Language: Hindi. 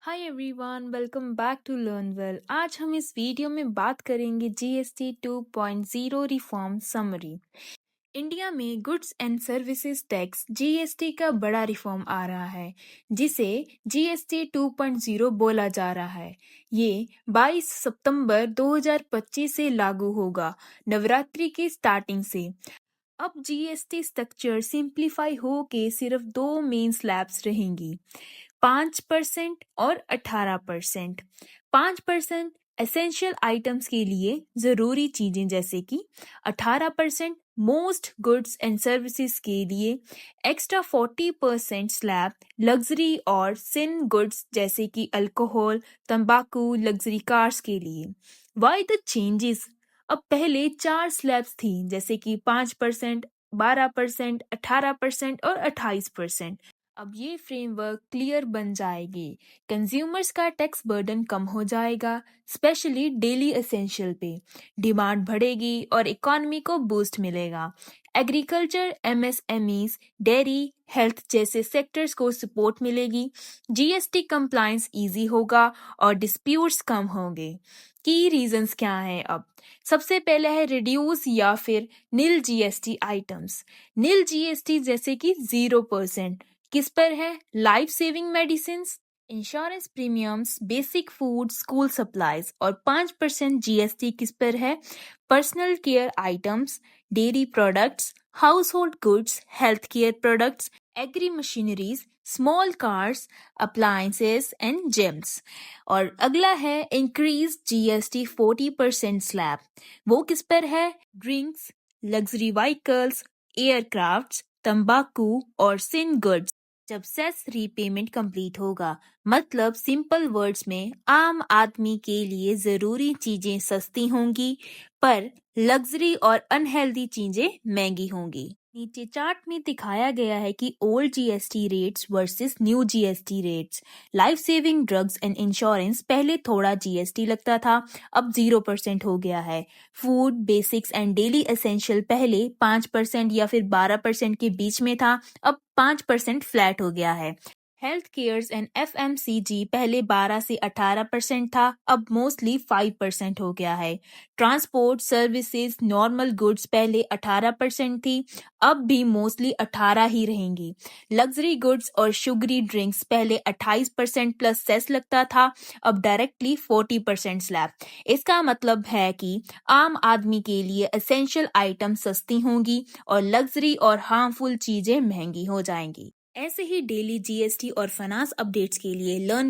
Hi everyone, welcome back to learn well. आज हम इस वीडियो में बात करेंगे जीएसटी 2.0 रिफॉर्म समरी। इंडिया में goods and services tax GST का बड़ा रिफॉर्म आ रहा है, जिसे जीएसटी 2.0 बोला जा रहा है। ये 22 सितंबर 2025 से लागू होगा, नवरात्रि की स्टार्टिंग से। अब जीएसटी स्ट्रक्चर सिंप्लीफाई हो के सिर्फ दो मेन स्लैब्स रहेंगी, 5% और 18%। 5% एसेंशियल आइटम्स के लिए जरूरी चीजें जैसे कि 18% मोस्ट गुड्स एंड सर्विसेज के लिए, एक्स्ट्रा 40% स्लैब लग्जरी और सिन गुड्स जैसे कि अल्कोहल, तंबाकू, लग्जरी कार्स के लिए। Why the changes? अब पहले चार स्लैब्स थी जैसे कि 5%, 12%, 18% और 28%। अब ये फ्रेमवर्क क्लियर बन जाएगी, कंज्यूमर्स का टैक्स बर्डन कम हो जाएगा, स्पेशली डेली एसेंशियल पे। डिमांड बढ़ेगी और इकोनॉमी को बूस्ट मिलेगा। एग्रीकल्चर, एमएसएमईज, डेयरी, हेल्थ जैसे सेक्टर्स को सपोर्ट मिलेगी। जीएसटी कंप्लायंस इजी होगा और डिस्प्यूट्स कम होंगे। की रीजंस क्या हैं अब? सबसे पहले है रिड्यूस या फिर nil GST items. Nil GST जैसे कि 0% किस पर है? Life saving medicine, insurance premiums, basic food, school supplies. और 5% जीएसटी किस पर है? Personal care items, dairy products, household goods, health care products, agri machineries, small cars, appliances and gems. और अगला है इंक्रीज जीएसटी 40% स्लैब। वो किस पर है? ड्रिंक्स, लग्जरी व्हीकल्स, एयरक्राफ्ट्स, तंबाकू और सिन गुड्स। जब सेस रीपेमेंट कंप्लीट होगा, मतलब सिंपल वर्ड्स में आम आदमी के लिए जरूरी चीजें सस्ती होंगी, पर लग्जरी और अनहेल्दी चीजें महंगी होंगी। नीचे चार्ट में दिखाया गया है कि old GST rates versus new GST rates. Life saving drugs and insurance पहले थोड़ा जीएसटी लगता था, अब 0% हो गया है। Food, basics and daily essential पहले 5% या फिर 12% के बीच में था, अब 5% फ्लैट हो गया है। हेल्थ केयर्स एंड एफएमसीजी पहले 12 से 18% था, अब मोस्टली 5% हो गया है। ट्रांसपोर्ट सर्विसेज, नॉर्मल गुड्स पहले 18% थी, अब भी मोस्टली 18 ही रहेंगी। लग्जरी गुड्स और शुगरी ड्रिंक्स पहले 28% प्लस सेस लगता था, अब डायरेक्टली 40% स्लैब। इसका मतलब है कि आम आदमी के लिए एसेंशियल आइटम सस्ती होंगी और लग्जरी और हार्मफुल चीजें महंगी हो जाएंगी। ऐसे ही डेली जीएसटी और फाइनेंस अपडेट्स के लिए लर्न